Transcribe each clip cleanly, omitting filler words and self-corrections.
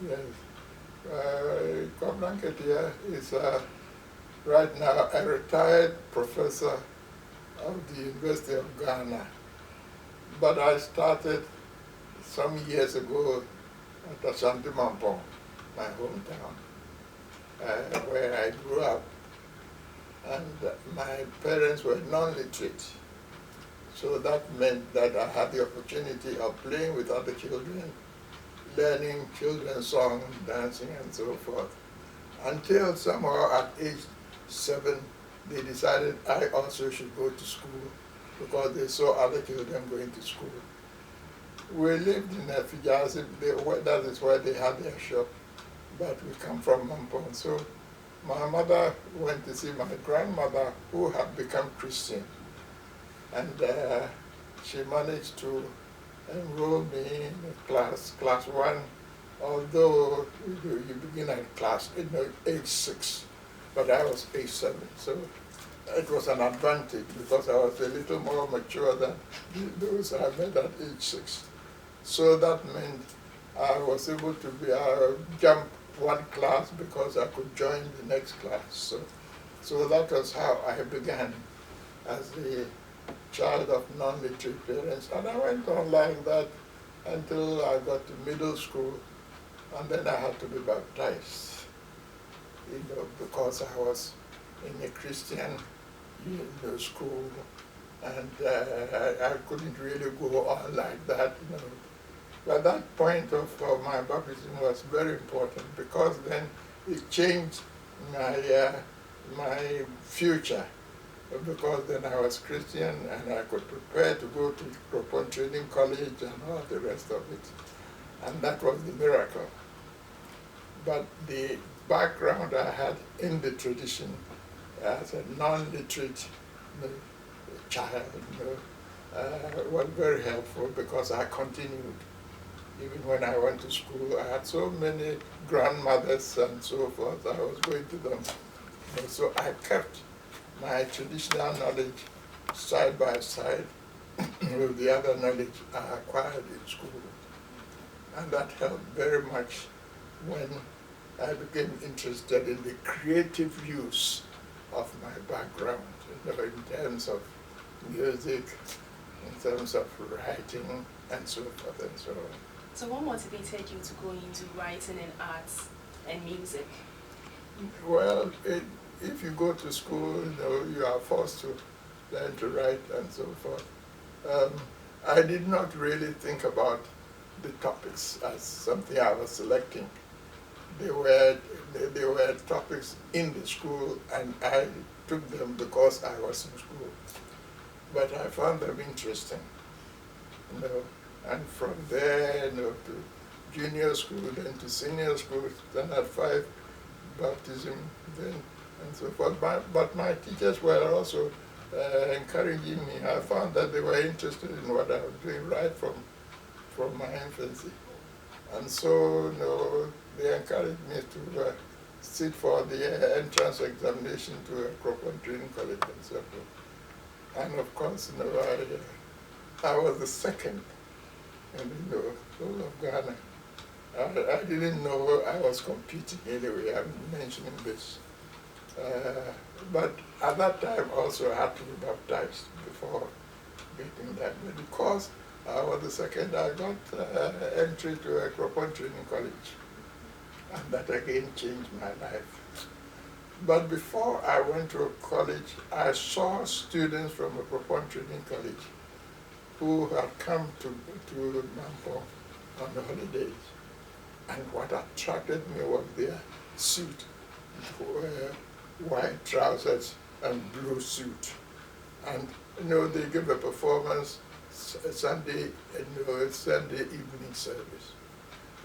Yes. Kwabena Nketia is right now a retired professor of the University of Ghana. But I started some years ago at Ashanti Mampong, my hometown, where I grew up. And my parents were non-literate. So that meant that I had the opportunity of playing with other children, learning children's songs, dancing, and so forth. Until somehow at age 7, they decided I also should go to school because they saw other children going to school. We lived in Fijazi, that is where they had their shop, but we come from Mampong. So my mother went to see my grandmother, who had become Christian, and she managed to enroll me in class 1, although you begin at age 6, but I was age 7, so it was an advantage because I was a little more mature than those I met at age 6. So that meant I was able to jump one class because I could join the next class. So that was how I began as a child of non-literate parents. And I went on like that until I got to middle school, and then I had to be baptized, because I was in a Christian school, and I couldn't really go on like that. But that point of my baptism was very important because then it changed my future, because then I was Christian and I could prepare to go to Prof Training College and all the rest of it. And that was the miracle. But the background I had in the tradition as a non-literate child was very helpful because I continued. Even when I went to school, I had so many grandmothers and so forth. I was going to them. So I kept my traditional knowledge side by side with the other knowledge I acquired in school. And that helped very much when I became interested in the creative use of my background, in terms of music, in terms of writing, and so forth and so on. So what motivated you to go into writing and arts and music? Well, if you go to school, you are forced to learn to write and so forth. I did not really think about the topics as something I was selecting. They were topics in the school, and I took them because I was in school. But I found them interesting, and from there, to junior school, then to senior school, then at 5, baptism, then and so forth. But my teachers were also encouraging me. I found that they were interested in what I was doing right from my infancy. And so, they encouraged me to sit for the entrance examination to a Prof Training College and so forth. And of course, I was the second in the whole of Ghana. I didn't know I was competing anyway. I'm mentioning this. But at that time also I had to be baptized before getting that. But because I was the second, I got entry to a Prof Training College. And that again changed my life. But before I went to college, I saw students from a Prof Training College who had come to Mampong on the holidays. And what attracted me was their suit, white trousers and blue suit. And they give a performance Sunday evening service.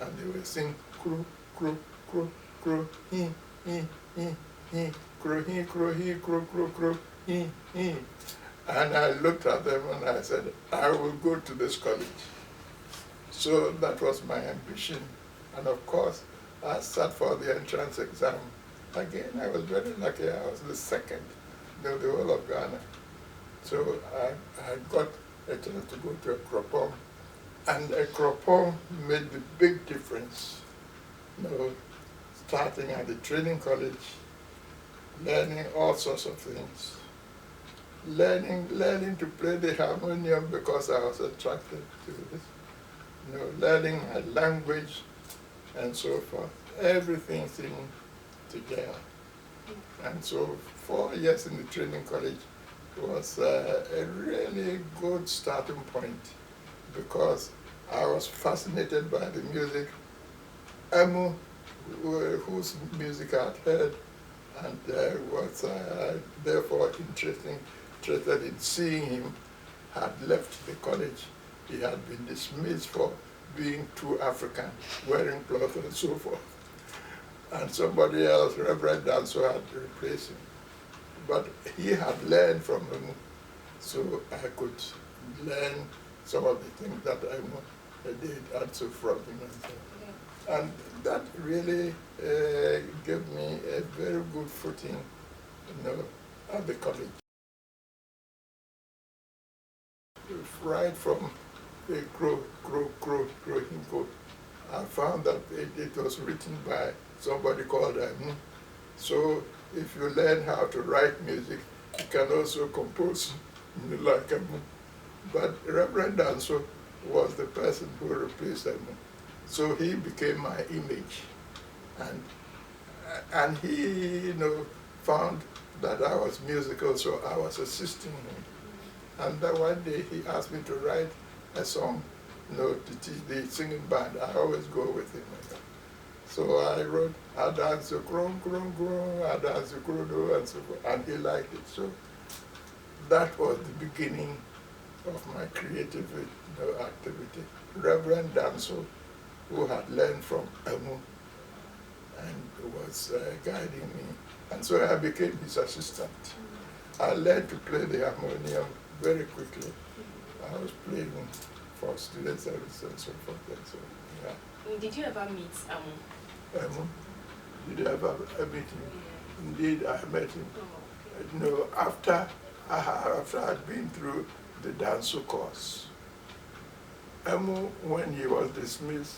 And they will sing kru, kru, kru, kru, he, kru, he, kru, he, kru, kru, kru, he. And I looked at them and I said, I will go to this college. So that was my ambition. And of course, I sat for the entrance exam. Again, I was very lucky. I was the second in the whole of Ghana. So I got a chance to go to a Kropom. And a Kropom made the big difference starting at the training college, learning all sorts of things, learning to play the harmonium because I was attracted to it, learning my language and so forth. Everything seemed together. And so 4 years in the training college was a really good starting point because I was fascinated by the music. Emu, whose music I had heard, and was therefore interested in seeing him, had left the college. He had been dismissed for being too African, wearing clothes and so forth. And somebody else, Reverend Danso, had replaced him. But he had learned from him, so I could learn some of the things that I did also from him. And that really gave me a very good footing, at the college. Right from the growing code, I found that it was written by somebody called Emu. So if you learn how to write music, you can also compose like Emu. But Reverend Danso was the person who replaced Emu. So he became my image. And he, found that I was musical, so I was assisting him. And then one day he asked me to write a song, to teach the singing band. I always go with him. So I wrote, I dance the kron, I dance the krodo, and so forth. And he liked it. So that was the beginning of my creative activity. Reverend Danso, who had learned from Emu and was guiding me. And so I became his assistant. I learned to play the harmonium very quickly. I was playing for student service and so forth. And so, yeah. Did you ever meet Emu? Emu? Did I ever meet him? Yeah. Indeed, I met him. Oh, okay. After I'd been through the Danso course. Emu, when he was dismissed,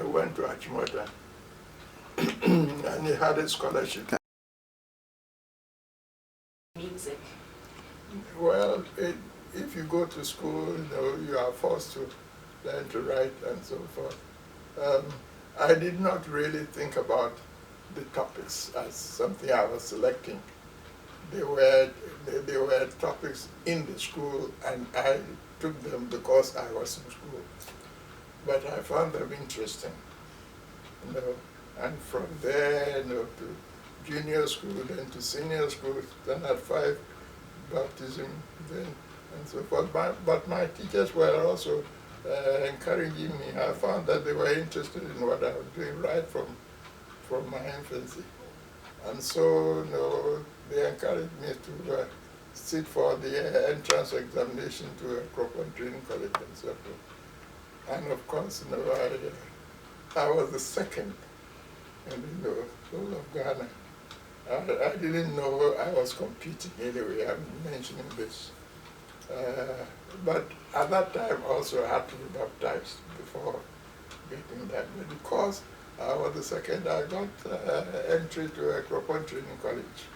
went to Agyekumwaa and he had a scholarship. Music? Well, if you go to school, you are forced to learn to write and so forth. I did not really think about the topics as something I was selecting. They were topics in the school, and I took them because I was in school. But I found them interesting, and from there, to junior school, then to senior school, then at 5, baptism, then and so forth. But my teachers were also encouraging me. I found that they were interested in what I was doing right from my infancy, and so they encouraged me to sit for the entrance examination to a proper training college and so forth. And of course, I was the second in the whole of Ghana. I didn't know I was competing anyway. I'm mentioning this. But at that time also I had to be baptized before getting that. But because I was the second, I got entry to a proper training college.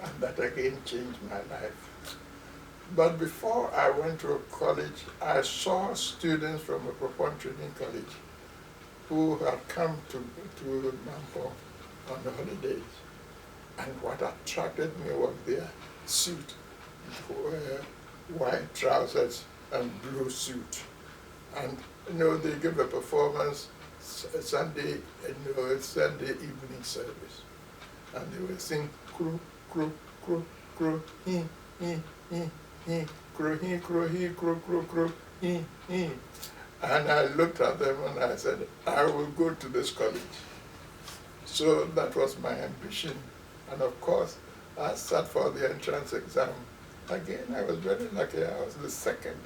And that again changed my life. But before I went to a college, I saw students from a proper training college who had come to Mampo on the holidays. And what attracted me was their suit, white trousers and blue suit. And they give a performance Sunday evening service. And they will sing kru, kru, kru, kru, he, kru, he, kru, he, kru, kru, kru, he. And I looked at them and I said, I will go to this college. So that was my ambition. And of course, I sat for the entrance exam. Again, I was very lucky. I was the second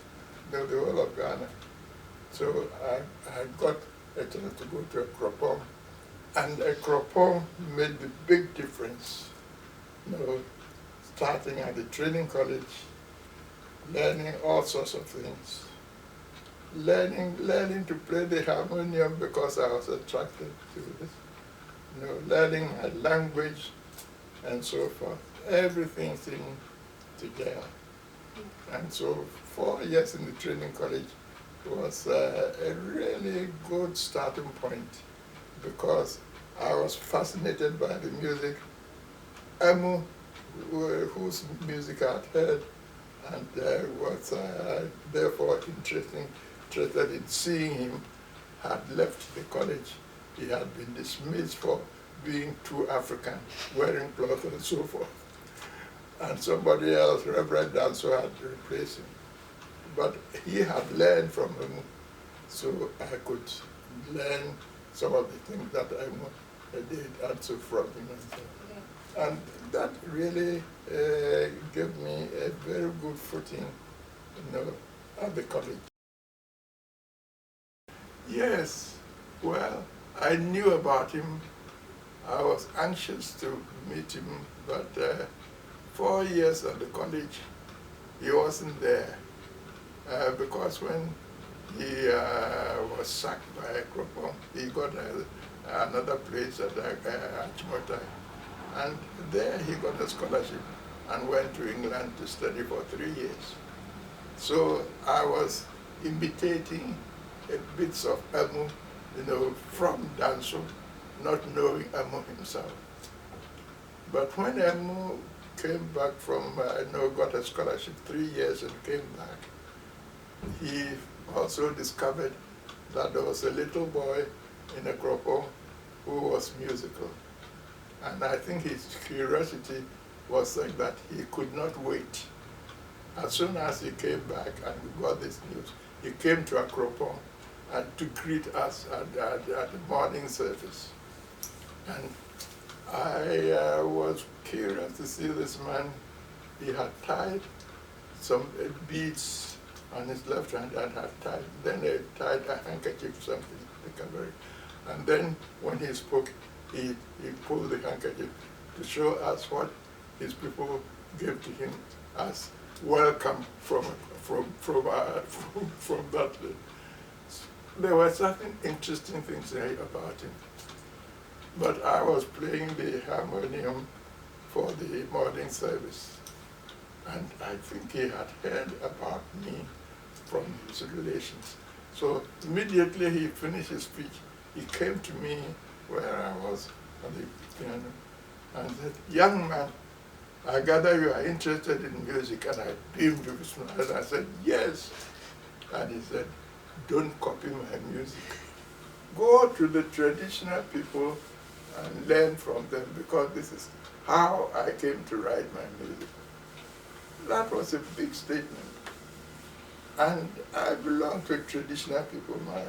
in the whole of Ghana. So I got a chance to go to a Kropom. And a Kropom made the big difference. Starting at the training college, learning all sorts of things. learning to play the harmonium because I was attracted to this. Learning my language and so forth. Everything seemed together. And so 4 years in the training college was a really good starting point because I was fascinated by the music. Emu, whose music I had heard, and was therefore interested in seeing him, had left the college. He had been dismissed for being too African, wearing clothes and so forth. And somebody else, Reverend Danso, had replaced him. But he had learned from him, so I could learn some of the things that I did also from him. And that really gave me a very good footing, at the college. Yes, well, I knew about him. I was anxious to meet him, but 4 years at the college, he wasn't there. Because when he was sacked by Kofi, he got another place at Agyekumwaa. And there he got a scholarship and went to England to study for 3 years. So I was imitating bits of Emu, from Danso, not knowing Emu himself. But when Emu came back from, got a scholarship 3 years and came back, he also discovered that there was a little boy in Akua who was musical. And I think his curiosity was like that he could not wait. As soon as he came back and we got this news, he came to Akua and to greet us at the morning service. And I was curious to see this man. He had tied some beads on his left hand and had tied a handkerchief, something, and then when he spoke, he pulled the handkerchief to show us what his people gave to him as welcome from that day. There were certain interesting things about him. But I was playing the harmonium for the morning service. And I think he had heard about me from his relations. So immediately he finished his speech, he came to me where I was on the piano and said, "Young man, I gather you are interested in music." And I beamed with a smile and I said, "Yes." And he said, "Don't copy my music. Go to the traditional people and learn from them, because this is how I came to write my music." That was a big statement. And I belong to traditional people. My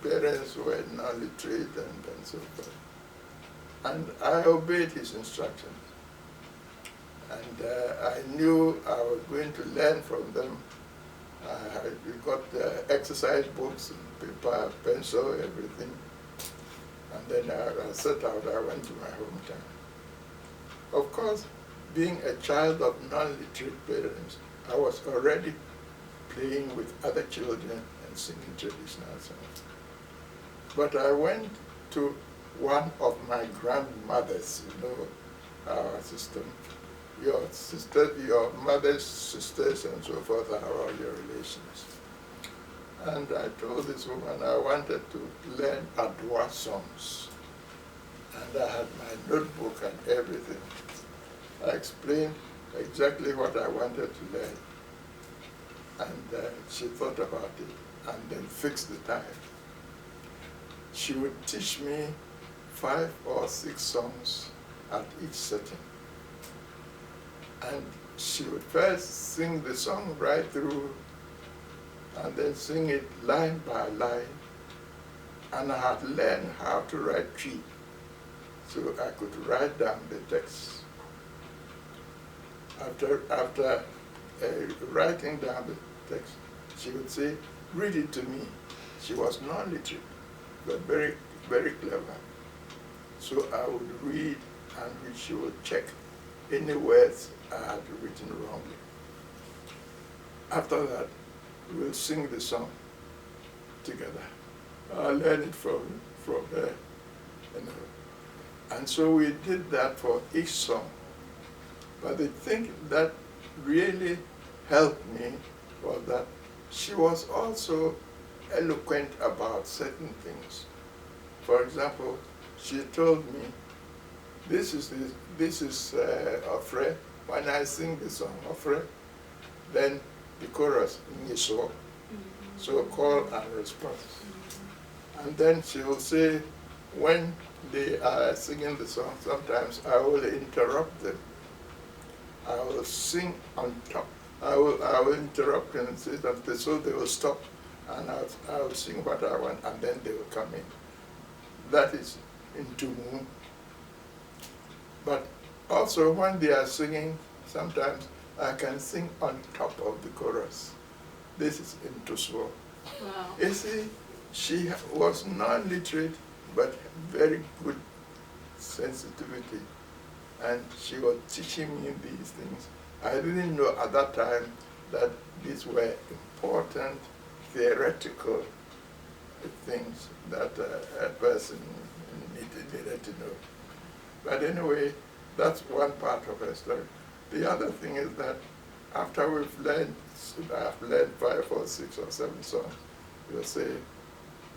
parents were non-literate and so forth. And I obeyed his instructions. And I knew I was going to learn from them. We got exercise books, and paper, pencil, everything. And then I set out, I went to my hometown. Of course, being a child of non-literate parents, I was already playing with other children and singing traditional songs. But I went to one of my grandmothers, our system. Your mother's sisters and so forth are all your relations. And I told this woman I wanted to learn Adwa songs. And I had my notebook and everything. I explained exactly what I wanted to learn. And she thought about it and then fixed the time. She would teach me 5 or 6 songs at each setting. And she would first sing the song right through and then sing it line by line. And I had learned how to write tree, so I could write down the text. After writing down the text, she would say, "Read it to me." She was non-literate, but very, very clever. So I would read, and she would check any words I had written wrongly. After that, we'll sing the song. together. I learned it from her, you know. And so we did that for each song. But the thing that really helped me was that she was also eloquent about certain things. For example, she told me, this is Ofre. When I sing the song Ofre, then the chorus Nyiso, so call and response. And then she will say, when they are singing the song, sometimes I will interrupt them. I will sing on top. I will interrupt them and say something, so they will stop, and I will sing what I want, and then they will come in. That is in Tumu. But also when they are singing, sometimes I can sing on top of the chorus. This is in Tuswo. Wow. You see, she was non-literate, but very good sensitivity. And she was teaching me these things. I didn't know at that time that these were important theoretical things that a person needed to know. But anyway, that's one part of her story. The other thing is that after I've learned 5 or 6 or 7 songs, we'll say,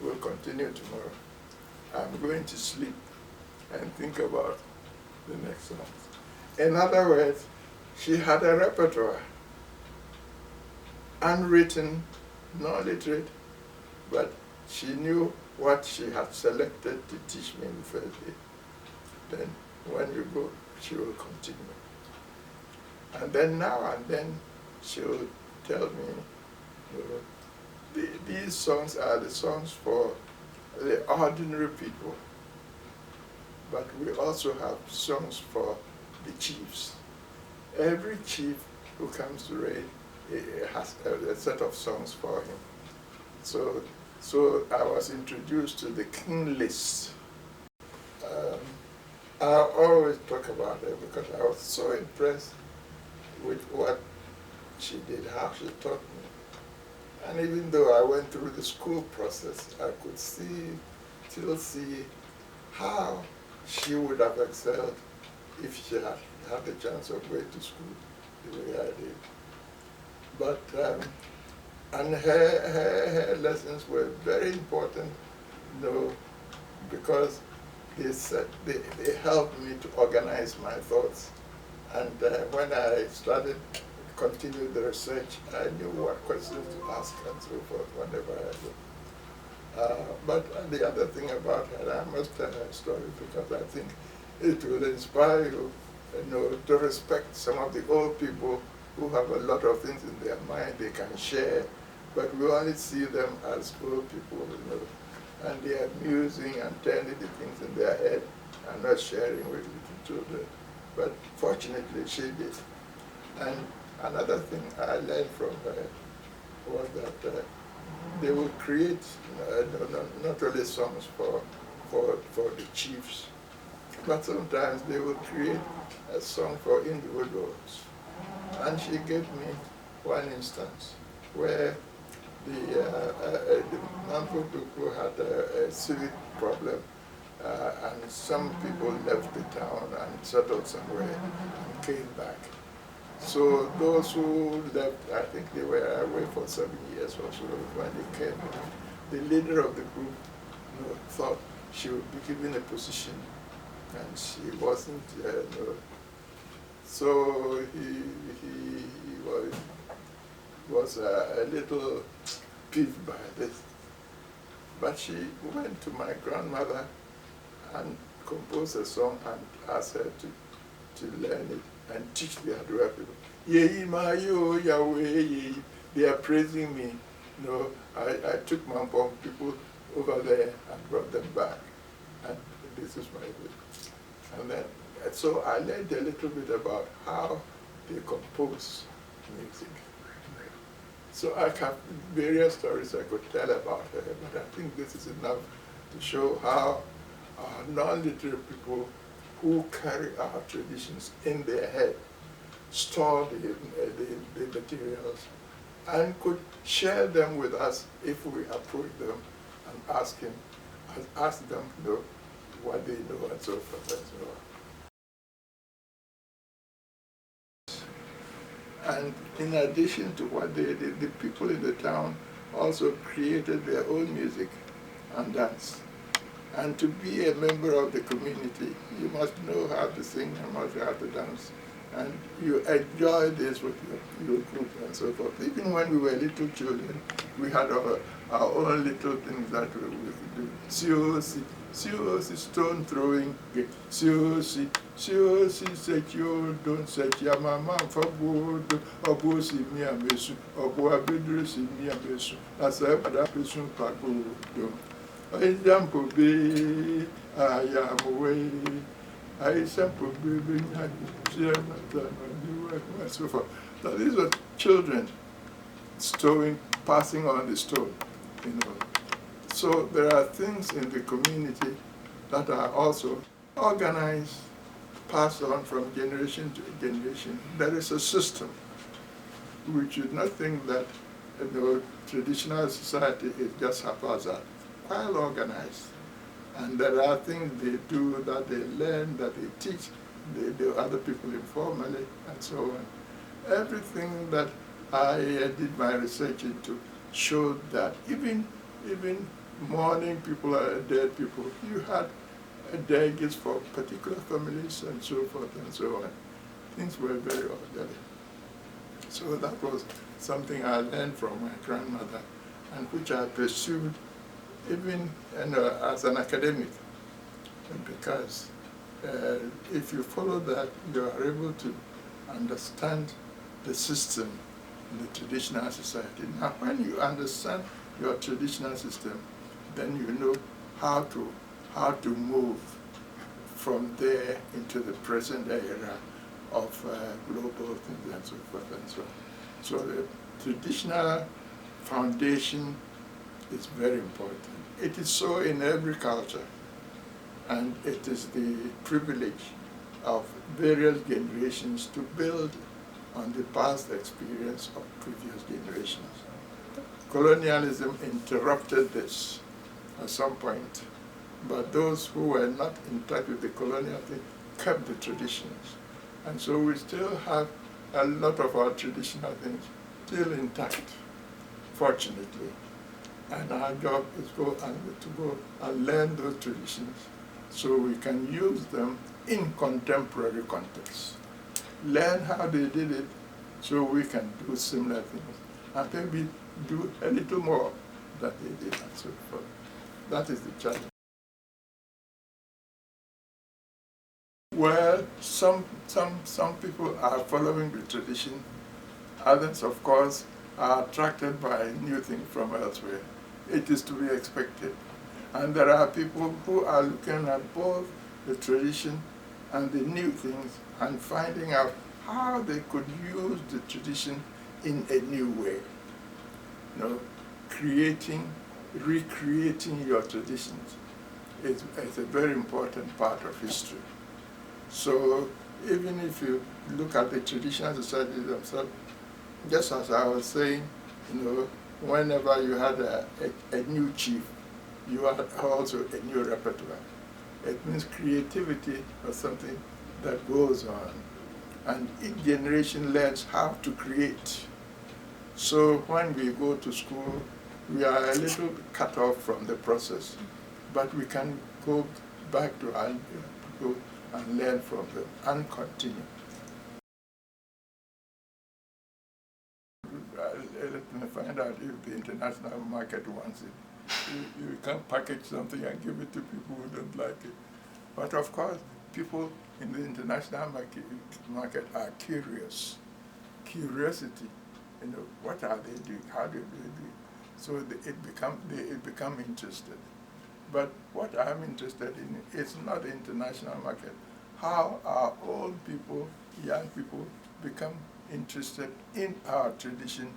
we'll continue tomorrow. I'm going to sleep and think about the next songs. In other words, she had a repertoire, unwritten, non-literate, but she knew what she had selected to teach me the first day. Then when you go, she will continue. And then now and then she will tell me, you know, these songs are the songs for the ordinary people, but we also have songs for the chiefs. Every chief who comes to reign has a set of songs for him. So I was introduced to the king list. I always talk about her because I was so impressed with what she did, how she taught me. And even though I went through the school process, I could still see how she would have excelled if she had had the chance of going to school the way I did. But, and her lessons were very important, you know, because they helped me to organize my thoughts. And when I started continue the research, I knew what questions to ask and so forth whenever I do. But the other thing about her, I must tell her story because I think it will inspire you, you know, to respect some of the old people who have a lot of things in their mind they can share, but we only see them as old people, you know, and they are musing and turning the things in their head and not sharing with little children. But fortunately, she did. And another thing I learned from her was that they will create not only songs for the chiefs, but sometimes they will create a song for individuals. And she gave me one instance where the Mampo people had a civic problem, and some people left the town and settled somewhere and came back. So those who left, I think they were away for 7 years or so. When they came back, the leader of the group, you know, thought she would be given a position, and she wasn't. So he was a little peeved by this. But she went to my grandmother and composed a song and asked her to learn it and teach the Adua people. Yei ma yo Yahweh, they are praising me. You know, I took my people over there and brought them back. And this is my way. And then, so I learned a little bit about how they compose music. So I have various stories I could tell about her, but I think this is enough to show how non-literate people who carry our traditions in their head store the materials and could share them with us if we approach them and ask them, what they know and so forth and so on. And in addition to what they did, the people in the town also created their own music and dance. And to be a member of the community, you must know how to sing and must know how to dance. And you enjoy this with your group and so forth. Even when we were little children, we had our own little things that we could do. Siosi, stone throwing. Siosi, sekyo, don't set your mama for good. Obo si mi amesu, obo abedre si mi amesu. Asa pada pesun pago do. I jump be, I am away. I sample baby, and so forth. Now these are children passing on the stone, So there are things in the community that are also organized, passed on from generation to generation. There is a system. We should not think that traditional society is just haphazard, well organized. And there are things they do, that they learn, that they teach the other people informally, and so on. Everything that I did my research into showed that even mourning people are dead people, you had delegates for particular families and so forth and so on. Things were very orderly. So that was something I learned from my grandmother, and which I pursued even as an academic, because if you follow that, you are able to understand the system in the traditional society. Now, when you understand your traditional system, then you know how to move from there into the present era of global things and so forth and so on. So the traditional foundation is very important. It is so in every culture, and it is the privilege of various generations to build on the past experience of previous generations. Colonialism interrupted this at some point, but those who were not in touch with the colonial thing kept the traditions. And so we still have a lot of our traditional things still intact, fortunately. And our job is to go and learn those traditions so we can use them in contemporary context. Learn how they did it so we can do similar things, and maybe do a little more than they did and so forth. That is the challenge. Well, some people are following the tradition. Others, of course, are attracted by new things from elsewhere. It is to be expected. And there are people who are looking at both the tradition and the new things and finding out how they could use the tradition in a new way. Recreating your traditions is a very important part of history. So even if you look at the traditional societies themselves, just as I was saying, whenever you had a new chief, you had also a new repertoire. It means creativity or something that goes on. And each generation learns how to create. So when we go to school, we are a little bit cut off from the process, but we can go back to our people and learn from them and continue. Let me find out if the international market wants it. You can't package something and give it to people who don't like it. But of course, people in the international market are curious. Curiosity, what are they doing? How do they do it? So they become interested. But what I'm interested in is not the international market. How our old people, young people, become interested in our tradition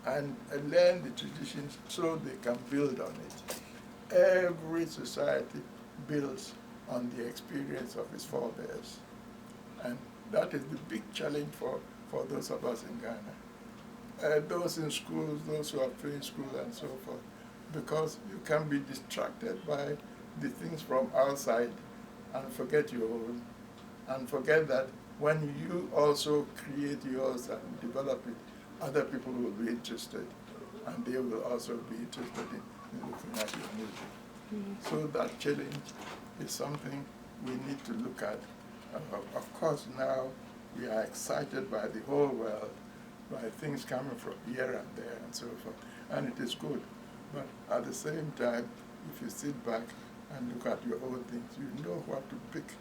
and learn the traditions so they can build on it. Every society builds on the experience of its forebears. And that is the big challenge for those of us in Ghana. those in schools, those who have finished school and so forth, because you can be distracted by the things from outside and forget your own, and forget that when you also create yours and develop it, other people will be interested, and they will also be interested in looking at your music. So that challenge is something we need to look at. Of course, now we are excited by the whole world, by things coming from here and there and so forth, and it is good. But at the same time, if you sit back and look at your own things, you know what to pick,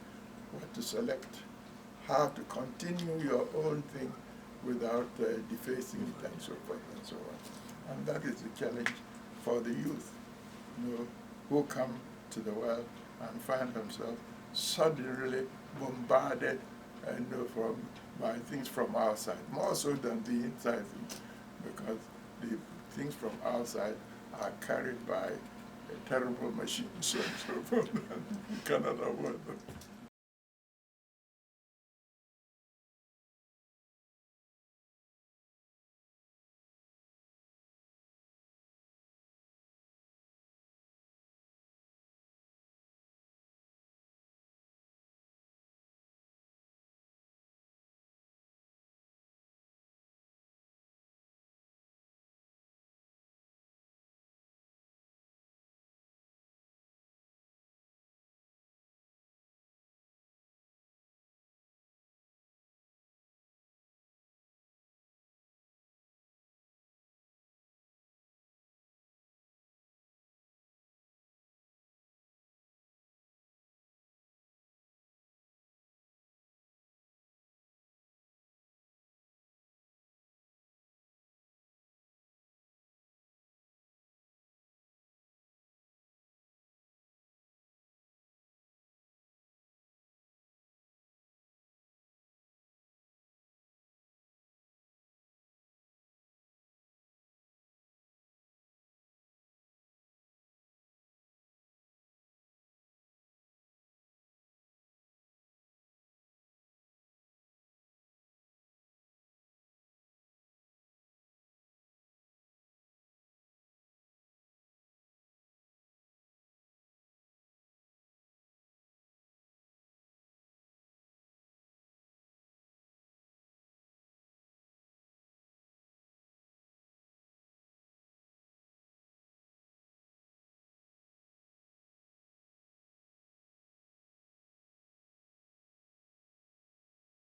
what to select, how to continue your own thing without defacing it and so forth and so on. And that is the challenge for the youth, who come to the world and find themselves suddenly bombarded by things from outside, more so than the inside things, because the things from outside are carried by terrible machines and so forth. You cannot avoid them.